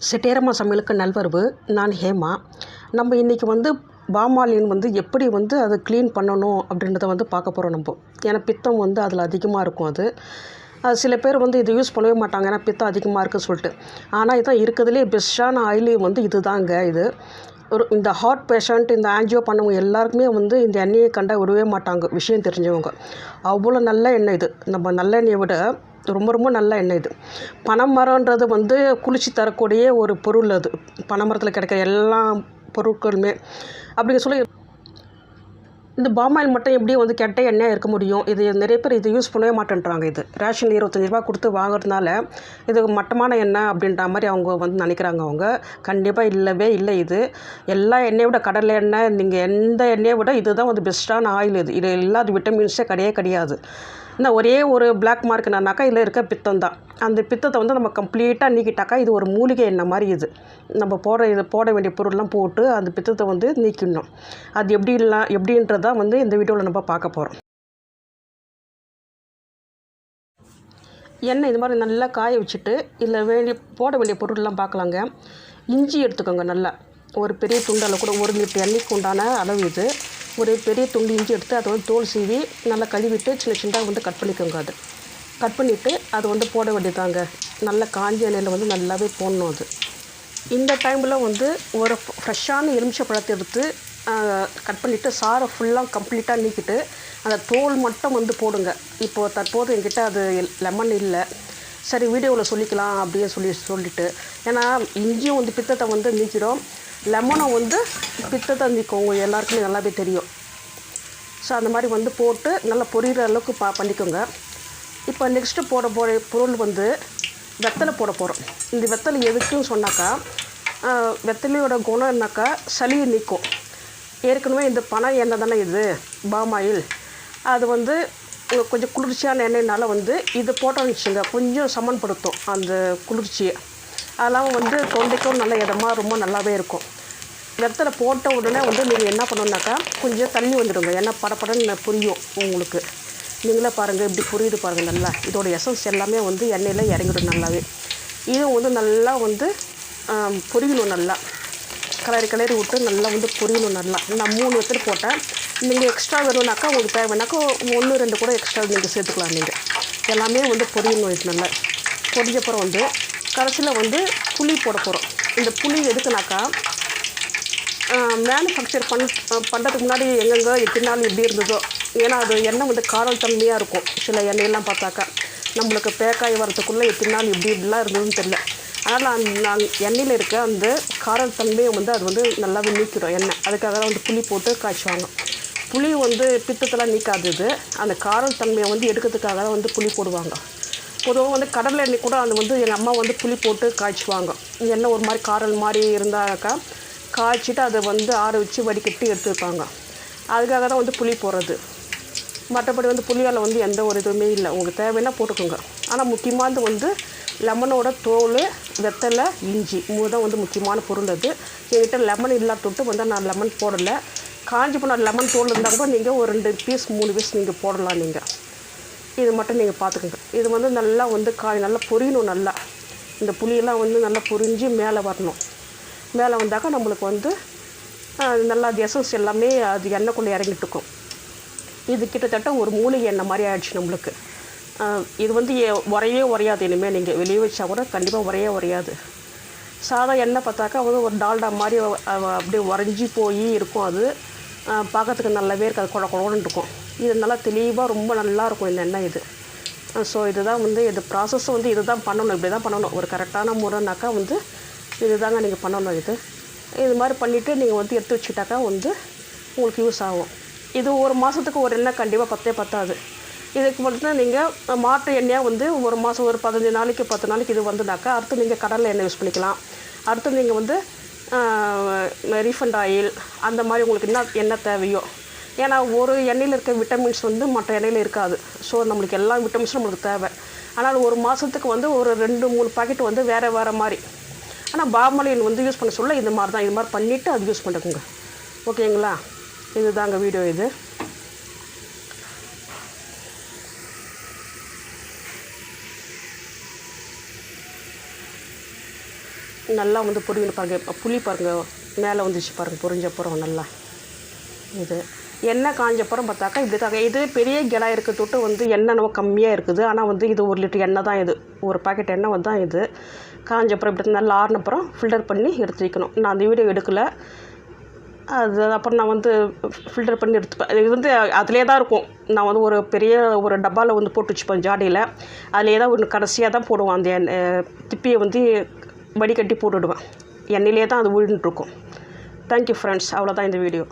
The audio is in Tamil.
செட்டியாரம்மாசமையலுக்கு நல்வரவு. நான் ஹேமா. நம்ம இன்றைக்கி பாமாலின் எப்படி அதை க்ளீன் பண்ணணும் அப்படின்றத பார்க்க போகிறோம் நம்ம. ஏன்னா பித்தம் அதில் அதிகமாக இருக்கும். அது சில பேர் இதை யூஸ் பண்ணவே மாட்டாங்க, ஏன்னா பித்தம் அதிகமாக இருக்குன்னு சொல்லிட்டு. ஆனால் இதான் இருக்கிறதுலே பெஸ்ட்டான ஆயில் இது தாங்க. இது இந்த ஹார்ட் பேஷண்ட், இந்த ஆன்ஜியோ பண்ணவங்க எல்லாருக்குமே இந்த எண்ணெயை கண்டா விடவே மாட்டாங்க, விஷயம் தெரிஞ்சவங்க. அவ்வளோ நல்ல எண்ணெய் இது. நம்ம நல்லெண்ணெயை விட ரொம்ப ரொம்ப நல்ல எண்ணெய் இது. பனைமரன்றது குளிர்ச்சி தரக்கூடிய ஒரு பொருள். அது பனைமரத்தில் கிடைக்கிற எல்லா பொருட்களுமே அப்படிங்க சொல்லி இந்த பாமாயில் மட்டும் எப்படி கெட்ட எண்ணெயாக இருக்க முடியும்? இது நிறைய பேர் இதை யூஸ் பண்ணவே மாட்டேன்றாங்க. இது ரேஷன் 25 ரூபா கொடுத்து வாங்குறதுனால இது மட்டமான எண்ணெய் அப்படின்ற மாதிரி அவங்க நினைக்கிறாங்க. அவங்க கண்டிப்பாக இல்லவே இல்லை. இது எல்லா எண்ணெயை விட, கடலை எண்ணெய், நீங்கள் எந்த எண்ணெயை விட இதுதான் பெஸ்ட்டான ஆயில். இது இல்லாத விட்டமின்ஸே கிடையாது. இந்த ஒரே ஒரு பிளாக் மார்க் என்னன்னாக்கா இதில் இருக்க பித்தம் தான். அந்த பித்தத்தை நம்ம கம்ப்ளீட்டாக நீக்கிட்டாக்கா இது ஒரு மூலிகை எண்ணெய் மாதிரி. இது நம்ம போட வேண்டிய பொருள்லாம் போட்டு அந்த பித்தத்தை நீக்கிடணும். அது எப்படின்றதான் இந்த வீடியோவில் நம்ம பார்க்க போகிறோம். எண்ணெய் இது மாதிரி நல்லா காய வச்சுட்டு இதில் போட வேண்டிய பொருள்லாம் பார்க்கலாங்க. இஞ்சி எடுத்துக்கோங்க. நல்லா ஒரு பெரிய துண்டால் கூட 1 லிட்டர் எண்ணெய்க்கு உண்டான அளவு இது. ஒரு பெரிய துண்டு இஞ்சி எடுத்து அதை தோல் சீவி நல்லா கழுவிட்டு சின்ன சின்னதாக கட் பண்ணிக்கோங்க. அது கட் பண்ணிவிட்டு அது போட வேண்டியதாங்க. நல்லா காஞ்ச எண்ணெயில் நல்லாவே போடணும். அது இந்த டைமில் ஒரு ஃப்ரெஷ்ஷான எலுமிச்சை பழத்தை எடுத்து கட் பண்ணிவிட்டு சாரை ஃபுல்லாக கம்ப்ளீட்டாக நீக்கிட்டு அந்த தோல் மட்டும் போடுங்க. இப்போது தற்போது என்கிட்ட அது லெமன் இல்லை, சரி வீடியோவில் சொல்லிக்கலாம் அப்படின்னு சொல்லிட்டு. ஏன்னா இஞ்சியும் பித்தத்தை நீக்கிறோம், லெமனும் பித்தத்தை நீக்கும். உங்கள் எல்லாருக்குமே நல்லாவே தெரியும். ஸோ அந்த மாதிரி போட்டு நல்லா பொரியிற அளவுக்கு பண்ணிக்கோங்க. இப்போ நெக்ஸ்ட்டு போட பொருள் வெத்தலை போட போகிறோம். இந்த வெத்தலை எதுக்குன்னு சொன்னாக்கா, வெத்தலையோட குணம் என்னாக்கா சளியை நீக்கும். ஏற்கனவே இந்த பனை எண்ணெய் தானே இது, பாமாயில். அது கொஞ்சம் குளிர்ச்சியான எண்ணெய்னால இது போட்டோன்னு வச்சுங்க கொஞ்சம் சமன்படுத்தும் அந்த குளிர்ச்சியை. அதெல்லாம் தொண்டைக்கும் நல்ல இதமாக ரொம்ப நல்லாவே இருக்கும். வெத்தலை போட்ட உடனே நீங்கள் என்ன பண்ணணுன்னாக்கா கொஞ்சம் தண்ணி வந்துடுங்க. ஏன்னா படப்படன்னு புரியும் உங்களுக்கு. நீங்களே பாருங்கள், இப்படி புரியுது பாருங்கள். நல்லா இதோட எசன்ஸ் எல்லாமே எண்ணெயில் இறங்கிடும் நல்லாவே. இதுவும் நல்லா பொரியணும். நல்லா கிளறி விட்டு நல்லா பொரியணும். நல்லா நான் 3 வெத்தலை போட்டேன். நீங்கள் எக்ஸ்ட்ரா வேணும்னாக்கா உங்களுக்கு தேவைன்னாக்கா 1 2 கூட எக்ஸ்ட்ரா நீங்கள் சேர்த்துக்கலாம். நீங்கள் எல்லாமே பொரியணும். இது நல்லா பொரிஞ்சப்புறம் கடைசியில் புளி போட போகிறோம். இந்த புளி எதுக்குனாக்கா, மேனுஃபேக்சர் பண்ணுறதுக்கு முன்னாடி எங்கெங்கே எத்தனை நாள் எப்படி இருந்ததோ, ஏன்னா அது எண்ணெய் காரம் தன்மையாக இருக்கும். சில எண்ணெயெல்லாம் பார்த்தாக்கா நம்மளுக்கு பேக்காய் வரத்துக்குள்ளே எத்தனை நாள் இப்படிலாம் இருந்ததுன்னு தெரியல. அதனால் நான் எண்ணெயில் இருக்க அந்த காரத்தன்மையை அது நல்லாவே நீக்கிறோம் எண்ணெய். அதுக்காக தான் புளி போட்டு காய்ச்சுவாங்க. புளி பித்தத்தெல்லாம் நீக்காதது, அந்த காரத்தன்மையை எடுக்கிறதுக்காக தான் புளி போடுவாங்க. பொதுவாக கடலை எண்ணெய் கூட எங்கள் அம்மா புளி போட்டு காய்ச்சுவாங்க. எண்ணெய் ஒரு மாதிரி காரல் மாதிரி இருந்தாக்கா காய்ச்சிட்டு அதை ஆற வச்சு வடிகட்டி எடுத்து வைப்பாங்க. அதுக்காக தான் புளி போடுறது. மற்றபடி புளியால் எந்த ஒரு இதுவுமே இல்லை. உங்களுக்கு தேவைன்னா போட்டுக்கோங்க. ஆனால் முக்கியமானது லெமனோட தோல், வெத்தலை, இஞ்சி 3 தான் முக்கியமான பொருள். அது என்கிட்ட லெமன் இல்லாத தொட்டு நான் லெமன் போடலை. காஞ்சி போன லெமன் தோல் இருந்தால் கூட நீங்கள் ஒரு 2 பீஸ் 3 பீஸ் நீங்கள் போடலாம். நீங்கள் இது மட்டும் நீங்கள் பார்த்துக்கோங்க. இது நல்லா நல்லா பொரியணும். நல்லா இந்த புளியெல்லாம் நல்லா பொரிஞ்சு மேலே வரணும். மேலே வந்தாக்கா நம்மளுக்கு நல்லா எசன்ஸ் எல்லாமே அது எண்ணெய்க்குள்ளே இறங்கிட்டுருக்கும். இது கிட்டத்தட்ட ஒரு மூலிகை எண்ணெய் மாதிரி ஆகிடுச்சு நம்மளுக்கு. இது உரையாது. இனிமேல் நீங்கள் வெளியே வச்சா கூட கண்டிப்பாக உரையாது. சாதா எண்ணெய் பார்த்தாக்கா ஒரு டால்டா மாதிரி அப்படியே உறைஞ்சி போய் இருக்கும். அது பார்க்கறதுக்கு நல்லாவே இருக்காது, குழன்னு இருக்கும். இது நல்லா தெளிவாக ரொம்ப நல்லாயிருக்கும் இந்த எண்ணெய் இது. ஸோ இதுதான் இது ப்ராசஸ் இது தான் பண்ணணும். இப்படி தான் பண்ணணும். ஒரு கரெக்டான முறைனாக்கா இது தாங்க நீங்கள் பண்ணணும். இது மாதிரி பண்ணிவிட்டு நீங்கள் எடுத்து வச்சுட்டாக்கா உங்களுக்கு யூஸ் ஆகும். இது ஒரு மாதத்துக்கு ஒரு எண்ணெய் கண்டிப்பாக பத்தாது. இதுக்கு மட்டும் நீங்கள் மாட்டு எண்ணெயாக ஒரு மாதம் ஒரு 15 நாளைக்கு 10 நாளைக்கு இது வந்துனாக்கா அடுத்து நீங்கள் கடலை எண்ணெய் யூஸ் பண்ணிக்கலாம். அடுத்து நீங்கள் ரீஃபண்ட் ஆயில் அந்த மாதிரி உங்களுக்கு என்ன எண்ணெய் தேவையோ. ஏன்னா ஒரு எண்ணெயில் இருக்க விட்டமின்ஸ் மற்ற எண்ணெயில் இருக்காது. ஸோ நம்மளுக்கு எல்லா விட்டமின்ஸும் நம்மளுக்கு தேவை. ஆனால் ஒரு மாதத்துக்கு ஒரு 2-3 பாக்கெட் வேறு மாதிரி. ஆனால் பாமாலின் யூஸ் பண்ண சொல்ல இது மாதிரி தான். இது மாதிரி பண்ணிவிட்டு அது யூஸ் பண்ணிக்கோங்க. ஓகேங்களா? இது தாங்க வீடியோ. இது நல்லா வந்து பொரியணும் பாருங்கள். புளி பாருங்கள் மேலே வந்துச்சு பாருங்கள் பொரிஞ்சப்புறம் நல்லா. இது எண்ணெய் காஞ்சப்புறம் பார்த்தாக்கா இப்படி தாங்க. இது பெரிய கிடா இருக்க தொட்டு வந்து எண்ணெய் நம்ம கம்மியாக இருக்குது. ஆனால் வந்து இது 1 லிட்டர் எண்ணெய் தான். இது ஒரு பாக்கெட் எண்ணெய் வந்து தான் இது. காஞ்சப்புறம் இப்படி நல்லா ஆறினப்புறம் ஃபில்டர் பண்ணி எடுத்து வைக்கணும். நான் அந்த வீடியோ எடுக்கலை. அது அப்புறம் நான் வந்து ஃபில்டர் பண்ணி எடுத்துப்பேன். இது வந்து அதிலே தான் இருக்கும். நான் வந்து ஒரு பெரிய ஒரு டப்பாவில் வந்து போட்டு வச்சுப்பேன் ஜாடியில். அதிலே தான் ஒன்று கடைசியாக தான் போடுவேன். அந்த திப்பியை வந்து வடிகட்டி போட்டுவிடுவேன். எண்ணெயிலே தான் அது விழுந்துட்டுருக்கும். Thank you friends. அவ்வளோதான் இந்த வீடியோ.